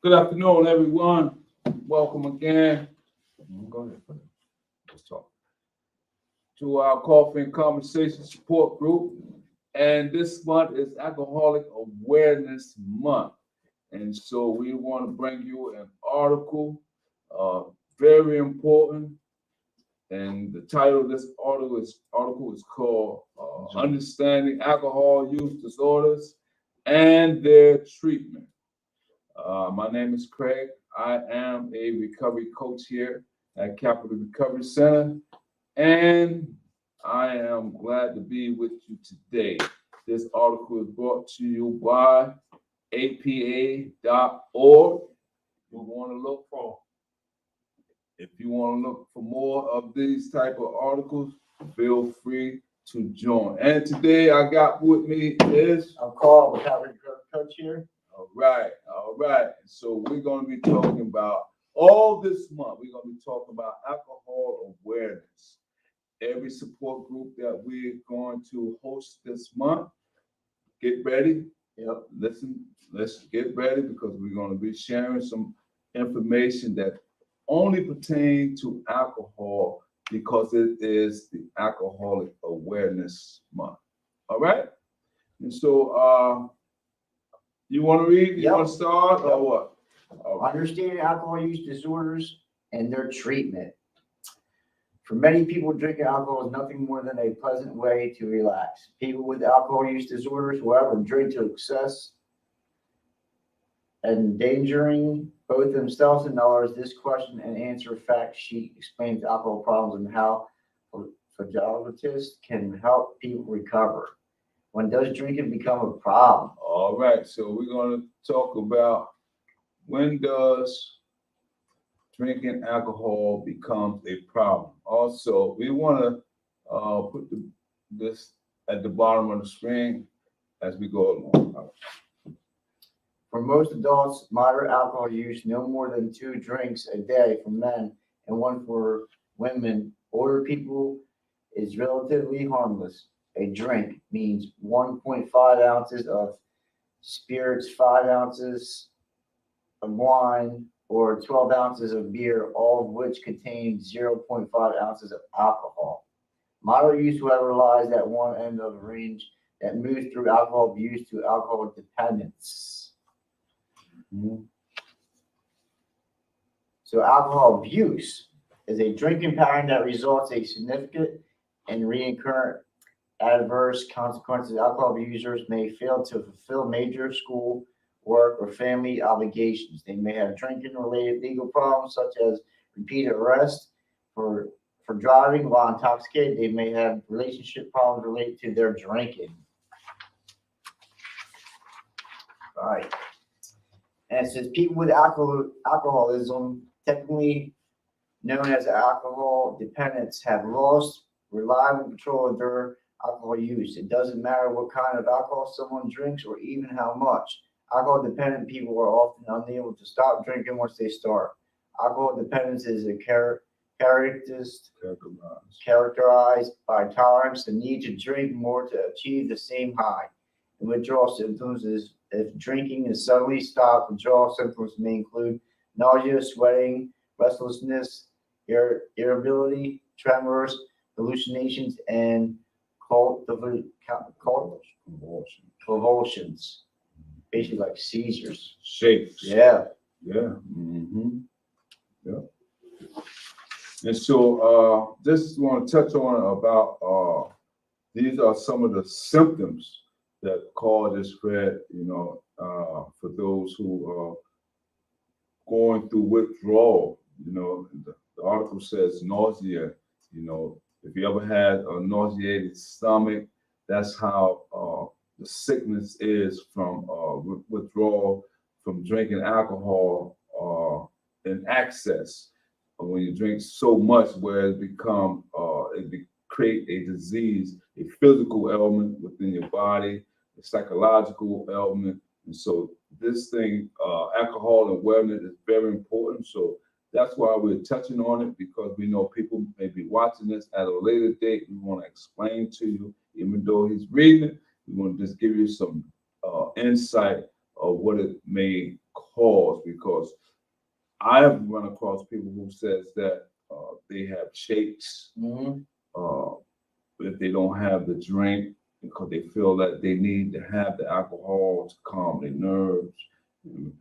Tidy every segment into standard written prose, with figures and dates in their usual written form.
Good afternoon, everyone. Welcome again. Go ahead. Let's talk to our Coffee and Conversation Support Group. And this month is Alcoholic Awareness Month. And so we want to bring you an article, uh, very important. And the title of this article is called Understanding Alcohol Use Disorders and Their Treatment. My name is Craig. I am a recovery coach here at Capital Recovery Center, and I am glad to be with you today. This article is brought to you by APA.org. If you want to look for more of these type of articles, feel free to join. And today I got with me is I'm Carl, the Recovery Coach here. All right. So we're going to be talking about all this month. We're going to be talking about alcohol awareness. Every support group that we're going to host this month, get ready. Yep. Listen, let's get ready because we're going to be sharing some information that only pertain to alcohol because it is the Alcoholic Awareness Month. All right. And so, you want to read? You Yep. want to start or what? Understanding alcohol use disorders and their treatment. For many people, drinking alcohol is nothing more than a pleasant way to relax. People with alcohol use disorders, however, drink to excess, endangering both themselves and others. This question and answer fact sheet explains alcohol problems and how physiologists can help people recover. When does drinking become a problem? All right. So we're going to talk about when does drinking alcohol becomes a problem. Also, we want to put this at the bottom of the screen as we go along. For most adults, moderate alcohol use, no more than 2 drinks a day for men and 1 for women. Older people is relatively harmless. A drink means 1.5 ounces of spirits, 5 ounces of wine, or 12 ounces of beer, all of which contain 0.5 ounces of alcohol. Moderate use, however, lies at one end of the range that moves through alcohol abuse to alcohol dependence. Mm-hmm. So alcohol abuse is a drinking pattern that results in significant and recurrent adverse consequences. Alcohol abusers may fail to fulfill major school, work, or family obligations. They may have drinking-related legal problems such as repeated arrest for driving while intoxicated. They may have relationship problems related to their drinking. All right. And it says people with alcoholism, technically known as alcohol dependence, have lost reliable control of their alcohol use. It doesn't matter what kind of alcohol someone drinks or even how much. Alcohol dependent people are often unable to stop drinking once they start. Alcohol dependence is a characterized by tolerance, the need to drink more to achieve the same high. The withdrawal symptoms is if drinking is suddenly stopped. Withdrawal symptoms may include nausea, sweating, restlessness, irritability, tremors, hallucinations, and convulsions. Basically like seizures. Shakes. Yeah. Mm-hmm. Yeah. And so just want to touch on about these are some of the symptoms that Carl just read, for those who are going through withdrawal. The article says nausea. If you ever had a nauseated stomach, that's how the sickness is from withdrawal from drinking alcohol in excess. When you drink so much where it create a disease, a physical ailment within your body, a psychological ailment. And so this thing, alcohol awareness is very important. So that's why we're touching on it, because we know people may be watching this at a later date. We want to explain to you, even though he's reading it, we want to just give you some insight of what it may cause, because I have run across people who says that they have shakes Mhm. uh, if they don't have the drink because they feel that they need to have the alcohol to calm their nerves and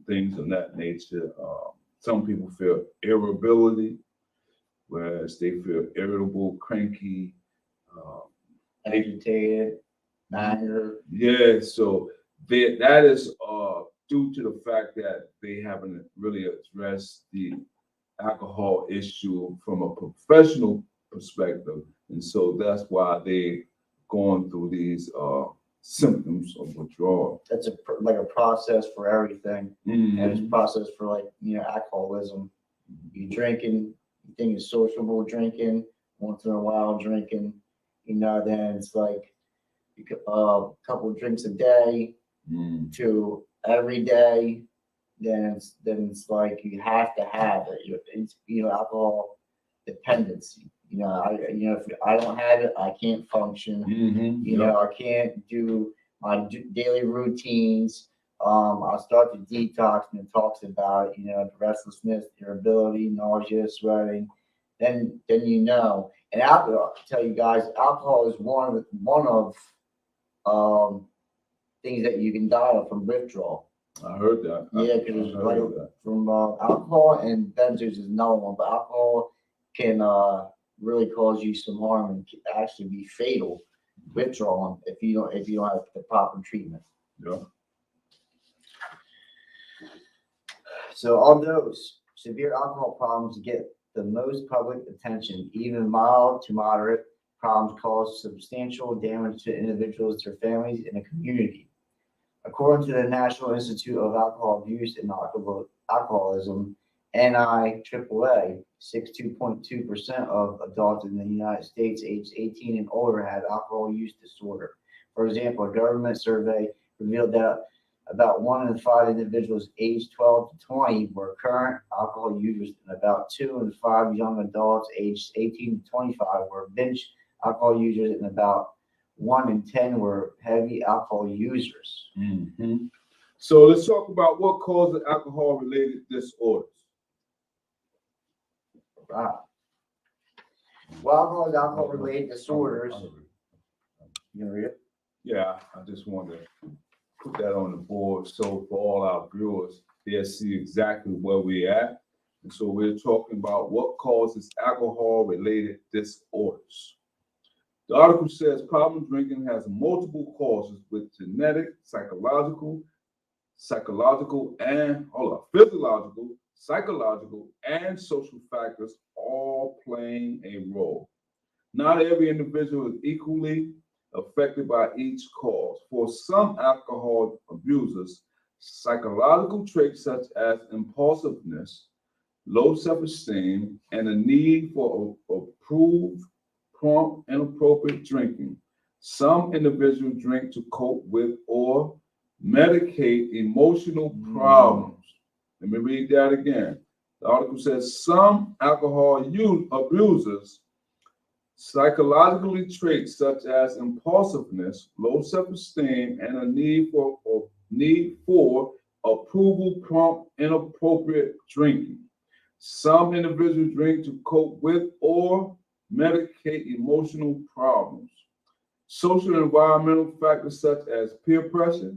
things of that nature. Some people feel irritability, whereas they feel irritable, cranky. Uh, Agitated, anger. yeah, so that is due to the fact that they haven't really addressed the alcohol issue from a professional perspective, and so that's why they going through these symptoms of withdrawal. That's like a process for everything. And it's a Mhm. process for like, alcoholism. You drinking, you think it's sociable drinking, once in a while drinking, then it's like a couple of drinks a day Mm. to every day. Then it's like you have to have it. It's alcohol dependency. If I don't have it, I can't function. Mhm. I can't do my daily routines. I'll start to detox, and it talks about the restlessness, irritability, nausea, sweating. Then and alcohol. I tell you guys, alcohol is one of things that you can die of from withdrawal. I heard that. Yeah, I because heard like of that. from alcohol and benzos is another one, but alcohol can really cause you some harm and can actually be fatal withdrawal if you don't have the proper treatment. Yeah. So although severe alcohol problems get the most public attention, even mild to moderate problems cause substantial damage to individuals, their families, and the community. According to the National Institute of Alcohol Abuse and Alcoholism, NIAAA, 62.2% of adults in the United States aged 18 and older had alcohol use disorder. For example, a government survey revealed that about 1 in 5 individuals aged 12 to 20 were current alcohol users, and about 2 in 5 young adults aged 18 to 25 were binge alcohol users, and about 1 in 10 were heavy alcohol users. Mhm. So let's talk about what causes alcohol-related disorders. Wow. Well, alcohol-related disorders. You gonna read it? Yeah, I just wanted to put that on the board so for all our viewers, they'll see exactly where we're at. And so we're talking about what causes alcohol-related disorders. The article says problem drinking has multiple causes with genetic, psychological, physiological, psychological, and social factors all playing a role. Not every individual is equally affected by each cause. For some alcohol abusers, psychological traits such as impulsiveness, low self-esteem, and a need for approved, prompt, and appropriate drinking. Some individuals drink to cope with or medicate emotional problems. Let me read that again. The article says some alcohol abusers psychologically traits such as impulsiveness, low self-esteem, and a need for approval, prompt, inappropriate drinking. Some individuals drink to cope with or medicate emotional problems. Social and environmental factors such as peer pressure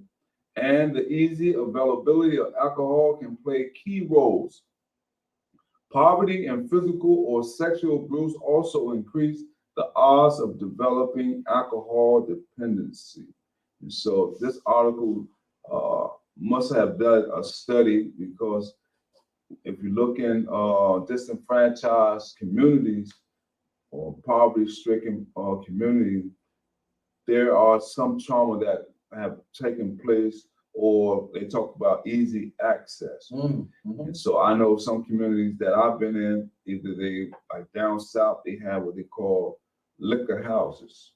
and the easy availability of alcohol can play key roles. Poverty and physical or sexual abuse also increase the odds of developing alcohol dependency. And so this article must have done a study because if you look in disenfranchised communities or poverty-stricken communities, there are some trauma that have taken place, or they talk about easy access. Mm-hmm. And so I know some communities that I've been in, either they like down south, they have what they call liquor houses.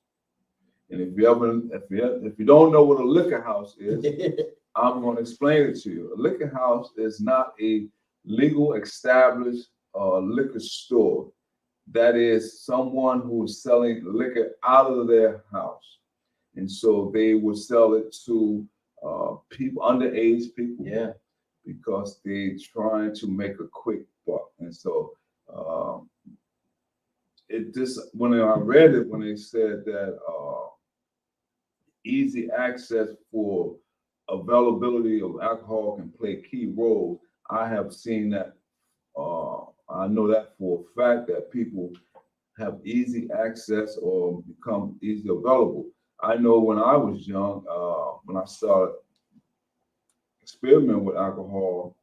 And if you don't know what a liquor house is, I'm going to explain it to you. A liquor house is not a legal established liquor store. That is someone who is selling liquor out of their house. And so they would sell it to people, underage people. Yeah. because they trying to make a quick buck. And so it just, when I read it, when they said that easy access for availability of alcohol can play key roles, I have seen that. I know that for a fact that people have easy access or become easily available. I know when I was young, when I started experimenting with alcohol,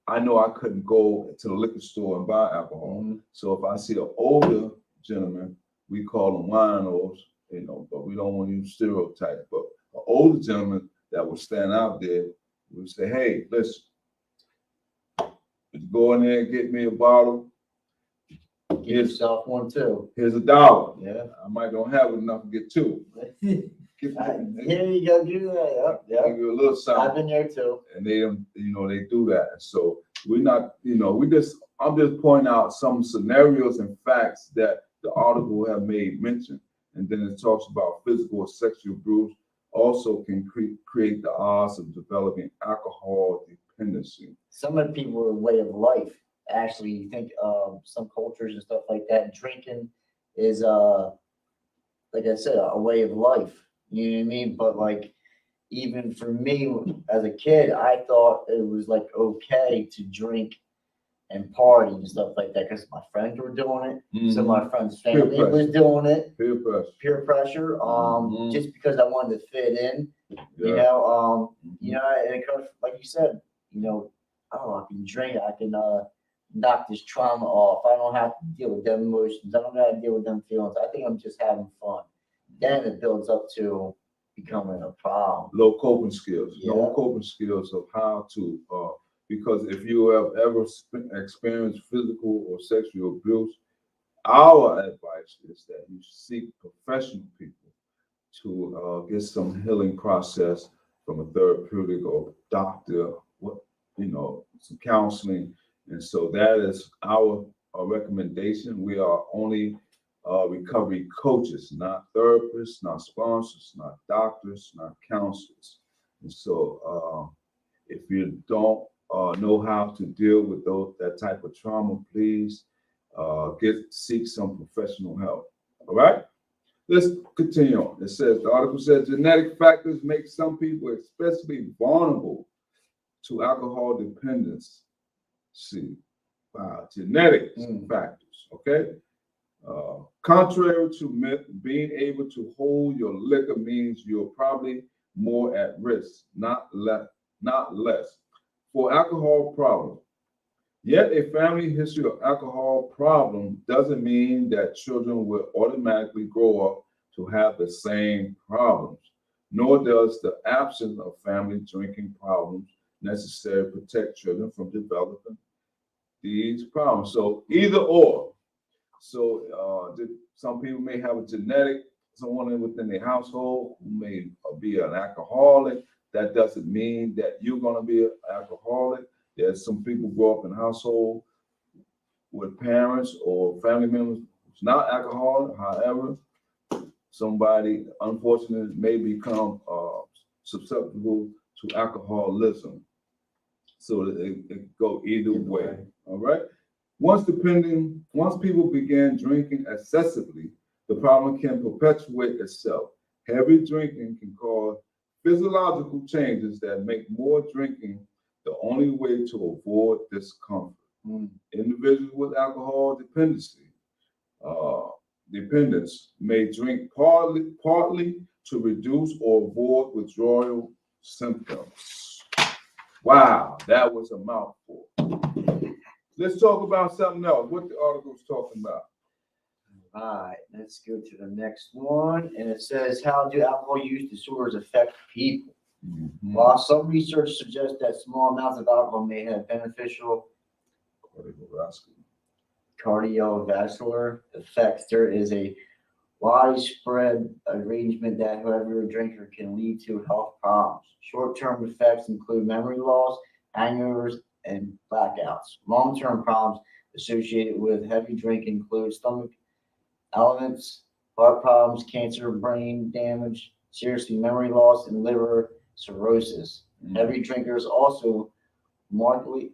I know I couldn't go to the liquor store and buy alcohol. Mhm. So if I see an older gentleman, we call them winos, but we don't want to use stereotypes. But an older gentleman that would stand out there, we would say, "Hey, listen, would you go in there and get me a bottle? Give Here's yourself one too. here's $1. Yeah. I might don't have enough to get two. Give Here you go, do that. Yep, yep. you a little something." I've been there too. And they don't, they do that. So we're not, I'm just pointing out some scenarios and facts that the article have made mention. And then it talks about physical or sexual abuse also can create the odds of developing alcohol dependency. Some of the people are a way of life. Actually, you think some cultures and stuff like that, drinking is like I said, a way of life. You know what I mean? But like even for me as a kid, I thought it was like okay to drink and party and stuff like that because my friends were doing it. Some of my friends' family Peer was doing it. Peer pressure. Peer pressure. Mhm. Just because I wanted to fit in. Yeah. And it comes like you said, I can drink, I can knock this trauma off. I don't have to deal with them emotions. I don't have to deal with them feelings. I think I'm just having fun. Then it builds up to becoming a problem. Low coping skills. Yeah. No coping skills of how to, because if you have ever experienced physical or sexual abuse, our advice is that you seek professional people to get some healing process from a therapeutic or doctor, some counseling. And so that is our recommendation. We are only recovery coaches, not therapists, not sponsors, not doctors, not counselors. And so if you don't know how to deal with that type of trauma, please seek some professional help. All right? Let's continue on. It says, the article says genetic factors make some people especially vulnerable to alcohol dependence. See, genetic factors, okay? Contrary to myth, being able to hold your liquor means you're probably more at risk, not less, for alcohol problem. Yet a family history of alcohol problem doesn't mean that children will automatically grow up to have the same problems, nor does the absence of family drinking problems necessarily protect children from developing these problems. So either or. So some people may have a genetic, someone within their household who may be an alcoholic. That doesn't mean that you're going to be an alcoholic. There's some people grow up in a household with parents or family members who's not alcoholic. However, somebody unfortunately may become susceptible to alcoholism. So it go either way. All right. Once people begin drinking excessively, the problem can perpetuate itself. Heavy drinking can cause physiological changes that make more drinking the only way to avoid discomfort. Individuals with alcohol dependence may drink partly to reduce or avoid withdrawal symptoms. Wow, that was a mouthful. Let's talk about something else. What the article's talking about. All right, let's go to the next one. And it says, how do alcohol use disorders affect people? While some research suggests that small amounts of alcohol may have beneficial cardiovascular effects, there is a widespread arrangement that whoever a drinker can lead to health problems. Short-term effects include memory loss, hangovers, and blackouts. Long-term problems associated with heavy drinking include stomach ailments, heart problems, cancer, brain damage, seriously memory loss, and liver cirrhosis. Heavy drinkers also markedly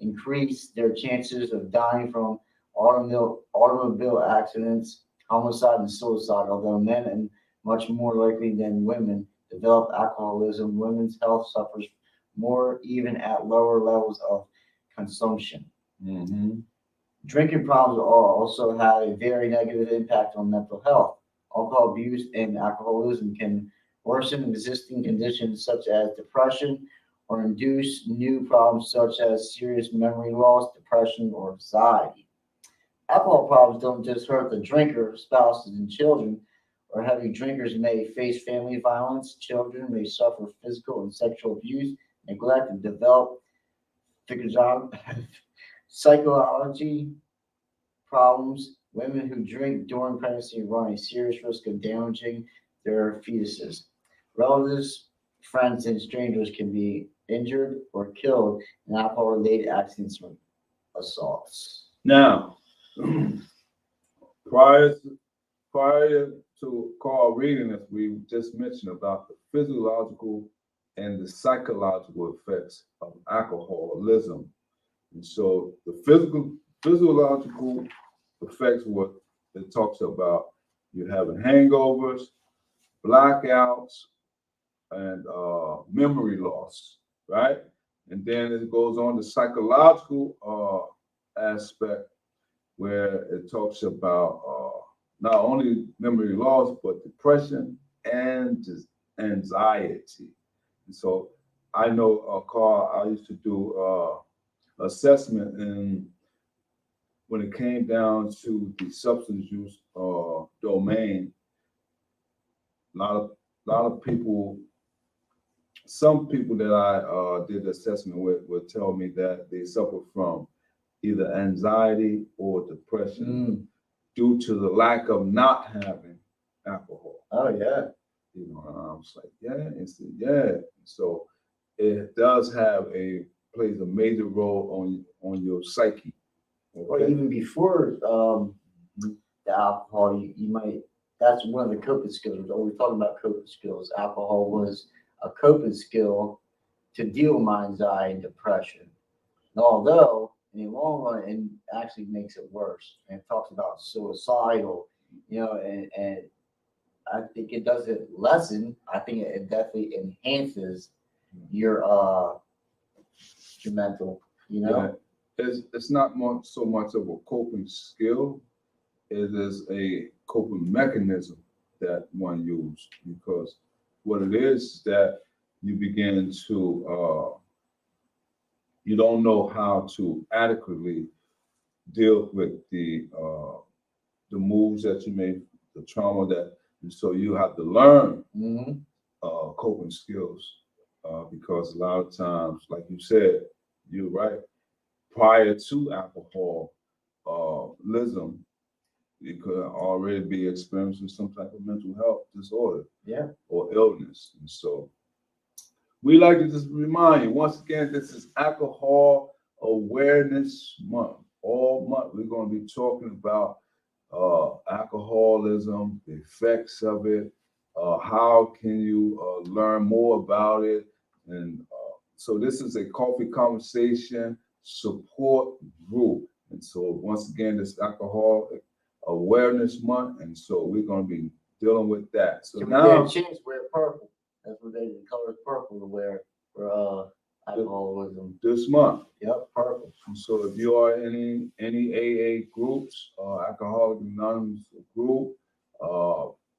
increase their chances of dying from automobile accidents, homicide, and suicide, although men and much more likely than women develop alcoholism. Women's health suffers more even at lower levels of consumption. Mm-hmm. Drinking problems also have a very negative impact on mental health. Alcohol abuse and alcoholism can worsen existing conditions such as depression or induce new problems such as serious memory loss, depression, or anxiety. Alcohol problems don't just hurt the drinker, spouses, and children, or heavy drinkers may face family violence. Children may suffer physical and sexual abuse, neglect, and develop physiological psychology problems. Women who drink during pregnancy run a serious risk of damaging their fetuses. Relatives, friends, and strangers can be injured or killed in alcohol-related accidents or assaults. Now, prior prior to Carl reading this, we just mentioned about the physiological and the psychological effects of alcoholism. And so the physiological effects, what it talks about, you having hangovers, blackouts, and memory loss, right? And then it goes on the psychological aspect where it talks about not only memory loss, but depression and anxiety. And so I know, Carl, I used to do assessment, and when it came down to the substance use domain, a lot of people, some people that I did assessment with would tell me that they suffer from either anxiety or depression due to the lack of not having alcohol. Oh yeah. You know, and I was like, yeah, it's yeah. So it does plays a major role on your psyche. Or Okay. even before the alcohol, you might. That's one of the coping skills. We're talking about coping skills. Alcohol was a coping skill to deal with my anxiety and depression. And although in the long run, it actually makes it worse. And it talks about suicidal, and I think it doesn't lessen. I think it definitely enhances your your mental. Yeah. It's not so much of a coping skill. It is a coping mechanism that one used, because what it is that you begin to you don't know how to adequately deal with the moves that you made, the trauma that, and so you have to learn Mm-hmm. coping skills because a lot of times, like you said, you're right. Prior to alcoholism, you could already be experiencing some type of mental health disorder, Yeah. or illness. And so we like to just remind you once again, this is Alcohol Awareness Month. All month, we're going to be talking about alcoholism, the effects of it, how can you learn more about it. And so this is a coffee conversation support group. And so once again, this Alcohol Awareness Month. And so we're going to be dealing with that. So Can now, we get a chance? Wear purple. That's what the color is purple to wear for alcoholism. this month. Yep, purple. So if you are in any AA groups, Alcoholic Anonymous group,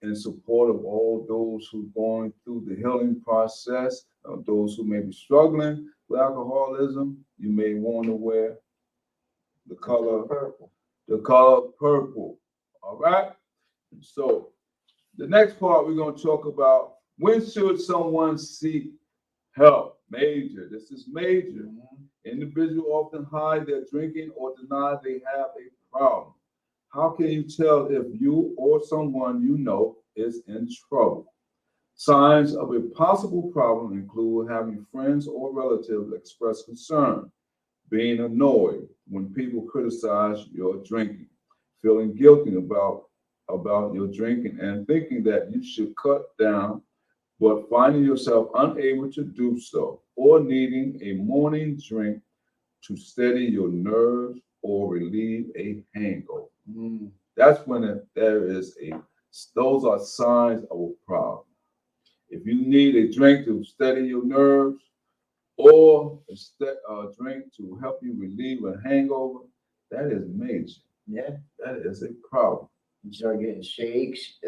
in support of all those who are going through the healing process, those who may be struggling with alcoholism, you may want to wear the color purple. The color purple. All right. So the next part we're going to talk about, when should someone seek help? Major. This is major. Individuals often hide their drinking or deny they have a problem. How can you tell if you or someone you know is in trouble? Signs of a possible problem include having friends or relatives express concern, being annoyed when people criticize your drinking, feeling guilty about your drinking and thinking that you should cut down, but finding yourself unable to do so, or needing a morning drink to steady your nerves or relieve a hangover. Mm. That's when those are signs of a problem. If you need a drink to steady your nerves or a drink to help you relieve a hangover, that is major. Yeah, That is a problem. you start getting shakes.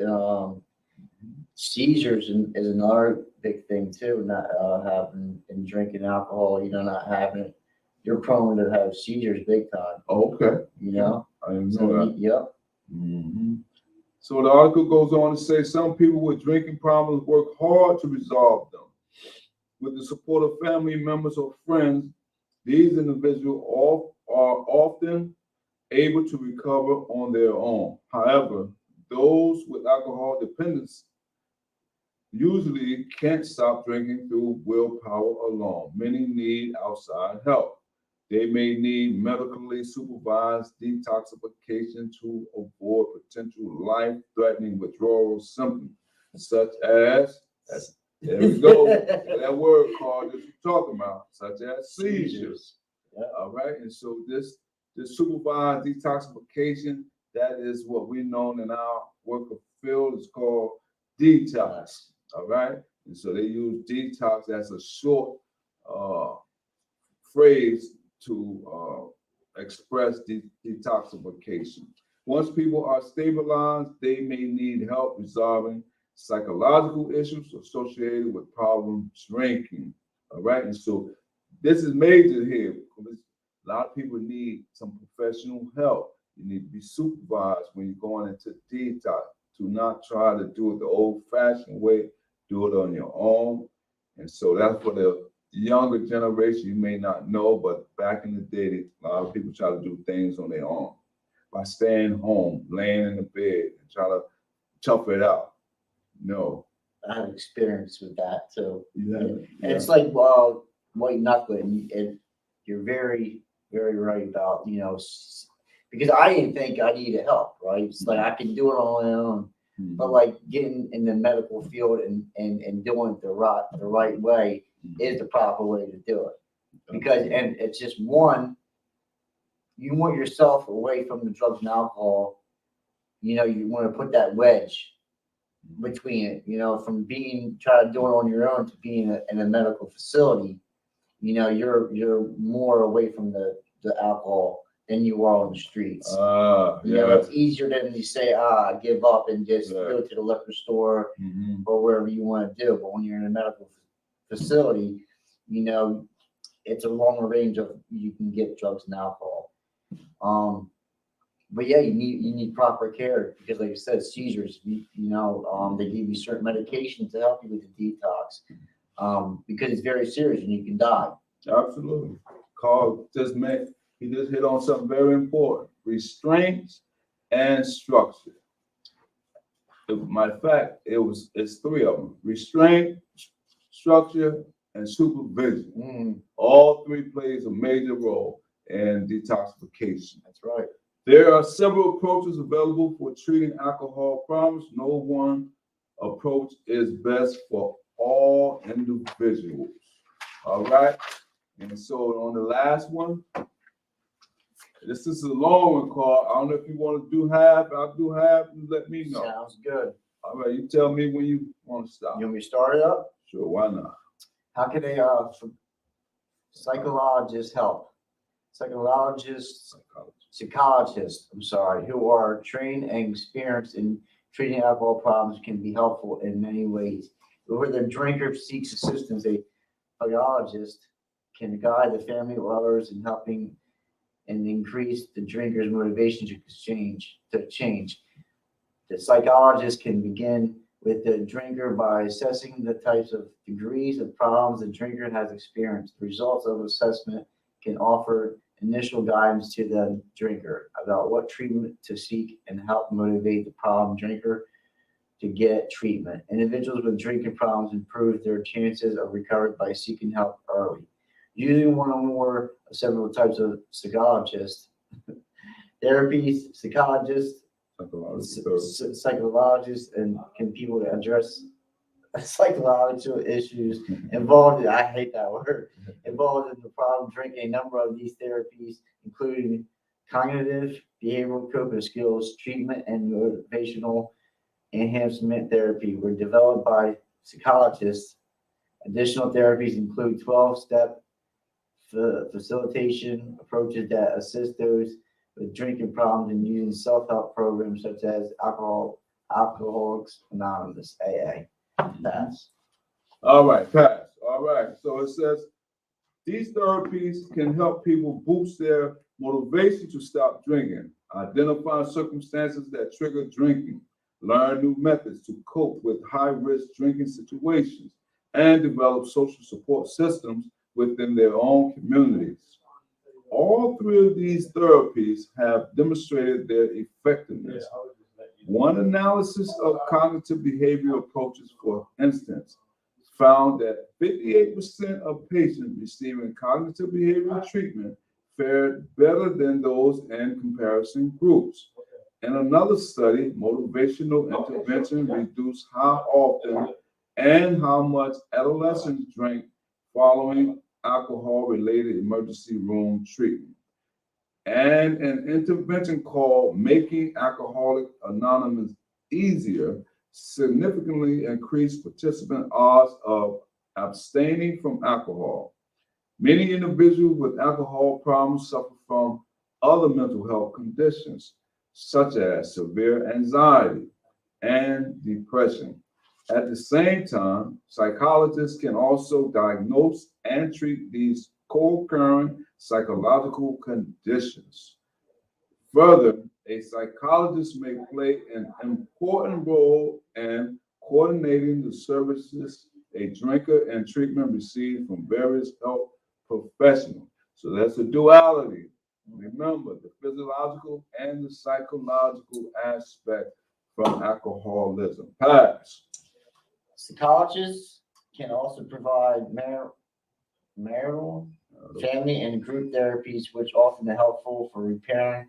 Seizures is another big thing too. Not having and drinking alcohol, not having it, you're prone to have seizures big time. Okay. You know. I didn't So know that. yep. Mhm. So the article goes on to say some people with drinking problems work hard to resolve them. With the support of family members or friends, these individuals are often able to recover on their own. However, those with alcohol dependence usually can't stop drinking through willpower alone. Many need outside help. They may need medically supervised detoxification to avoid potential life-threatening withdrawal symptoms, such as, there we go, that word called that you're talking about, such as seizures. Yeah. All right, and so this supervised detoxification, that is what we know in our work of field is called detox. All right, and so they use detox as a short phrase to express detoxification. Once people are stabilized, they may need help resolving psychological issues associated with problem drinking. All right, and so this is major here because a lot of people need some professional help. You need to be supervised when you're going into detox. To not try to do it the old-fashioned way, do it on your own. And so that's for the younger generation. You may not know, but back in the day, a lot of people try to do things on their own by staying home, laying in the bed, and try to tough it out. No. I have experience with that too. Yeah. And it's like white knuckling, and you're very, very right about because I didn't think I needed help, right? It's like I can do it on my own, but like getting in the medical field and doing it the right way is the proper way to do it. Because and it's just one, you want yourself away from the drugs and alcohol. You want to put that wedge between it, from try to do it on your own to being in a medical facility, you're more away from the alcohol than you are on the streets. It's easier than you say, give up and just go to the liquor store or wherever you want to do. But when you're in a medical facility, it's a longer range of you can get drugs and alcohol. But yeah, you need proper care because, like I said, seizures. They give you certain medication to help you with the detox because it's very serious and you can die. Absolutely. Carl he just hit on something very important: restraint and structure. Matter of fact, it's three of them: restraint, structure, and supervision. All three plays a major role in detoxification. That's right. There are several approaches available for treating alcohol problems. No one approach is best for all individuals. All right. And so on the last one, this is a long one, Carl. I don't know if you want to do half. I'll do half. You let me know. Sounds good. All right. You tell me when you want to stop. You want me to start it up? Sure. Why not? How can psychologists help? Psychologists, who are trained and experienced in treating alcohol problems can be helpful in many ways. Where the drinker seeks assistance, a psychologist can guide the family or others in helping and increase the drinker's motivation to change. The psychologist can begin with the drinker by assessing the types of degrees of problems the drinker has experienced. The results of assessment can offer initial guidance to the drinker about what treatment to seek and help motivate the problem drinker to get treatment. Individuals with drinking problems improve their chances of recovery by seeking help early. Using one or more of several types of psychologists, therapists, psychologists, and can people to address psychological issues involved in, I hate that word, involved in the problem drinking. A number of these therapies, including cognitive behavioral coping skills, treatment, and motivational enhancement therapy, were developed by psychologists. Additional therapies include 12-step facilitation approaches that assist those with drinking problems and using self-help programs such as Alcoholics Anonymous, AA. Pass. All right, pass. All right. So it says these therapies can help people boost their motivation to stop drinking, identify circumstances that trigger drinking, learn new methods to cope with high-risk drinking situations, and develop social support systems within their own communities. All three of these therapies have demonstrated their effectiveness. One analysis of cognitive behavioral approaches, for instance, found that 58% of patients receiving cognitive behavioral treatment fared better than those in comparison groups. In another study, motivational intervention reduced how often and how much adolescents drank following alcohol-related emergency room treatment. And an intervention called Making Alcoholics Anonymous Easier significantly increased participant odds of abstaining from alcohol. Many individuals with alcohol problems suffer from other mental health conditions, such as severe anxiety and depression. At the same time, psychologists can also diagnose and treat these co-occurring psychological conditions. Further, a psychologist may play an important role in coordinating the services a drinker and treatment receives from various health professionals. So that's a duality. Remember, the physiological and the psychological aspect from alcoholism. Pass. Psychologists can also provide marital, family, and group therapies, which often are helpful for repairing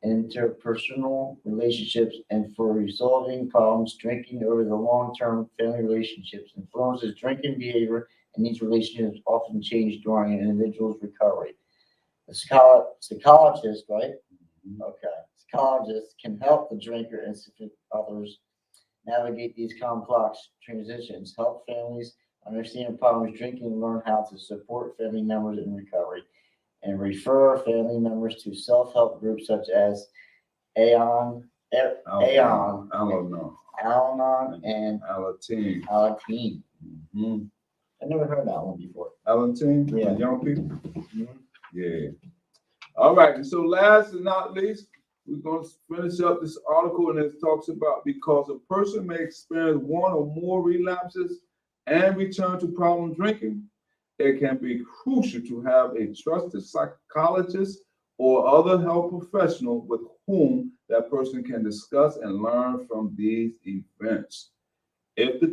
interpersonal relationships and for resolving problems. Drinking over the long-term family relationships influences drinking behavior, and these relationships often change during an individual's recovery. The psychologist, right? Okay. Psychologists can help the drinker and others navigate these complex transitions, help families understand problems drinking, and learn how to support family members in recovery, and refer family members to self-help groups such as Al-Anon, Al-Anon, and Alateen. Alateen. Mm-hmm. I never heard that one before. Alateen? Yeah. For young people? Mhm. Yeah. All right. And so last and not least, we're going to finish up this article, and it talks about because a person may experience one or more relapses and return to problem drinking, it can be crucial to have a trusted psychologist or other health professional with whom that person can discuss and learn from these events. If the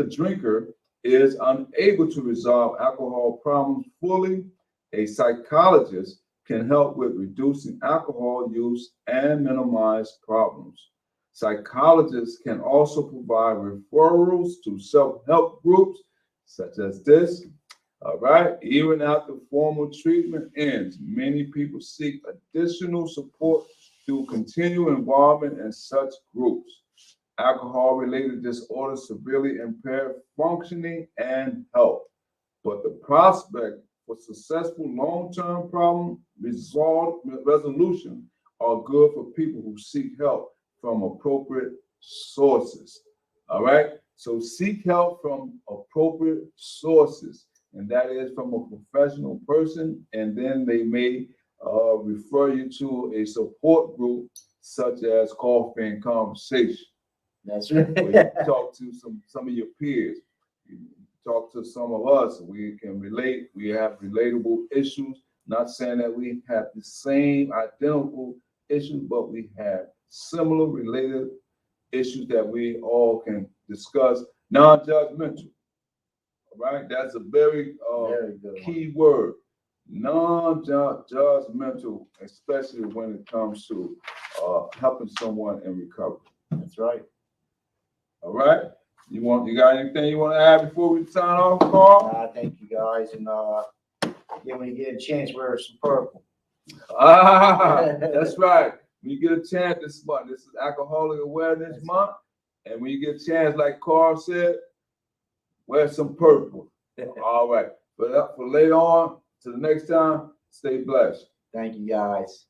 drinker is unable to resolve alcohol problems fully, a psychologist can help with reducing alcohol use and minimize problems. Psychologists can also provide referrals to self-help groups such as this. All right, even after formal treatment ends, many people seek additional support through continued involvement in such groups. Alcohol-related disorders severely impair functioning and health, but the prospect for successful long-term problem resolution are good for people who seek help from appropriate sources. All right, so seek help from appropriate sources, and that is from a professional person, and then they may refer you to a support group such as Coffee and Conversation. That's right. Where you talk to some of your peers. You talk to some of us. We can relate. We have relatable issues. Not saying that we have the same identical issues, but we have similar related issues that we all can discuss. Non-judgmental. All right, that's a very Very good key word. Non-judgmental, especially when it comes to helping someone in recovery. That's right. All right. You got anything you want to add before we sign off, Carl? Thank you guys, and yeah, when you get a chance, wear some purple. That's right. When you get a chance this month, this is Alcoholic Awareness Month, and when you get a chance, like Carl said, wear some purple. All right. But for later on, to the next time, stay blessed. Thank you guys.